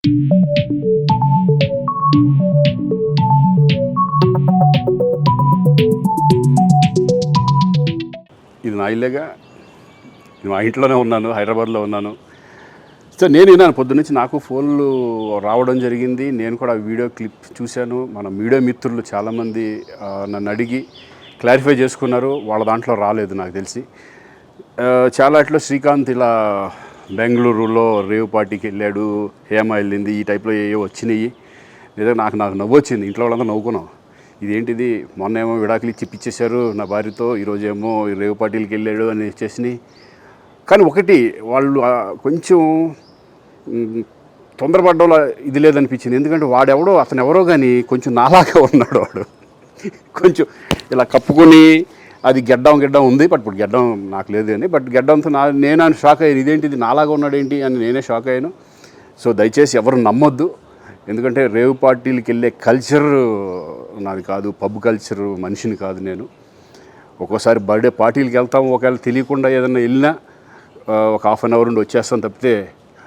ఇది నా ఇల్లేగా, మా ఇంట్లోనే ఉన్నాను, హైదరాబాద్లో ఉన్నాను. సో నేను విన్నాను పొద్దున్నుంచి, నాకు ఫోన్లు రావడం జరిగింది. నేను కూడా వీడియో క్లిప్ చూశాను. మన మీడియా మిత్రులు చాలామంది నన్ను అడిగి క్లారిఫై చేసుకున్నారు. వాళ్ళ దాంట్లో రాలేదు నాకు తెలిసి. చాలా ఇట్లా శ్రీకాంత్ ఇలా బెంగళూరులో రేవ్ పార్టీకి వెళ్ళాడు, హేమ వెళ్ళింది, ఈ టైప్లో ఏవో వచ్చినాయి. నిజంగా నాకు నవ్వు వచ్చింది. ఇంట్లో వాళ్ళందరూ నవ్వుకున్నాం. ఇదేంటిది, మొన్న ఏమో విడాకులు ఇచ్చి పిచ్చేశారు నా భార్యతో, ఈరోజేమో రేవ్ పార్టీలకి వెళ్ళాడు అని వచ్చేసినాయి. కానీ ఒకటి, వాళ్ళు కొంచెం తొందరపడ్డంలో ఇది లేదనిపించింది. ఎందుకంటే వాడెవడో, అతను ఎవరో కానీ కొంచెం నాలాగా ఉన్నాడు. వాడు కొంచెం ఇలా కప్పుకొని, అది గెడ్డం ఉంది, బట్ ఇప్పుడు గెడ్డం నాకు లేదు అని, బట్ గెడ్డంతో నేను షాక్ అయ్యాను. ఇదేంటిది నాలాగా ఉన్నాడు ఏంటి అని నేనే షాక్ అయ్యాను. సో దయచేసి ఎవరు నమ్మొద్దు. ఎందుకంటే రేవ్ పార్టీలకి వెళ్ళే కల్చర్ నాది కాదు, పబ్ కల్చర్ మనిషిని కాదు నేను. ఒక్కోసారి బర్త్డే పార్టీలకి వెళ్తాము, ఒకవేళ తెలియకుండా ఏదైనా వెళ్ళినా ఒక హాఫ్ అన్ అవర్ నుండి వచ్చేస్తాం తప్పితే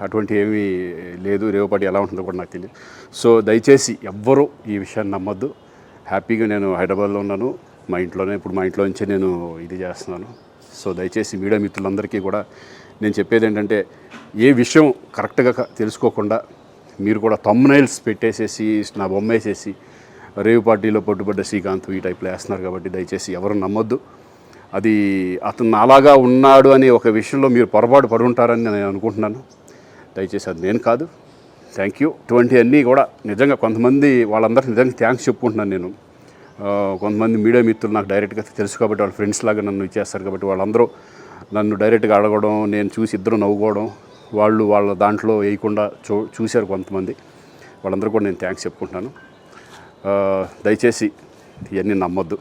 అటువంటి ఏమీ లేదు. రేవ్ పార్టీ ఎలా ఉంటుందో కూడా నాకు తెలియదు. సో దయచేసి ఎవ్వరూ ఈ విషయాన్ని నమ్మొద్దు. హ్యాపీగా నేను హైదరాబాద్లో ఉన్నాను, మా ఇంట్లోనే. ఇప్పుడు మా ఇంట్లో నుంచే నేను ఇది చేస్తున్నాను. సో దయచేసి మీడియా మిత్రులందరికీ కూడా నేను చెప్పేది ఏంటంటే, ఏ విషయం కరెక్ట్గా తెలుసుకోకుండా మీరు కూడా థంబ్నైల్స్ పెట్టేసేసి, నా బొమ్మ వేసేసి రేవ్ పార్టీలో పట్టుబడ్డ శ్రీకాంత్ ఈ టైప్లో వేస్తున్నారు. కాబట్టి దయచేసి ఎవరు నమ్మొద్దు. అది అతను అలాగా ఉన్నాడు అనే ఒక విషయంలో మీరు పొరపాటు పడి ఉంటారని నేను అనుకుంటున్నాను. దయచేసి అది నేను కాదు. Thank you. ఇటువంటి అన్నీ కూడా నిజంగా కొంతమంది, వాళ్ళందరికీ నిజంగా థ్యాంక్స్ చెప్పుకుంటున్నాను నేను. కొంతమంది మీడియా మిత్రులు నాకు డైరెక్ట్గా తెలుసు కాబట్టి, వాళ్ళ ఫ్రెండ్స్ లాగా నన్ను ఇచ్చేస్తారు కాబట్టి, వాళ్ళందరూ నన్ను డైరెక్ట్గా అడగడం, నేను చూసి ఇద్దరు నవ్వుకోవడం, వాళ్ళు వాళ్ళ దాంట్లో వేయకుండా చూశారు కొంతమంది. వాళ్ళందరూ కూడా నేను థ్యాంక్స్ చెప్పుకుంటున్నాను. దయచేసి ఇవన్నీ నమ్మొద్దు.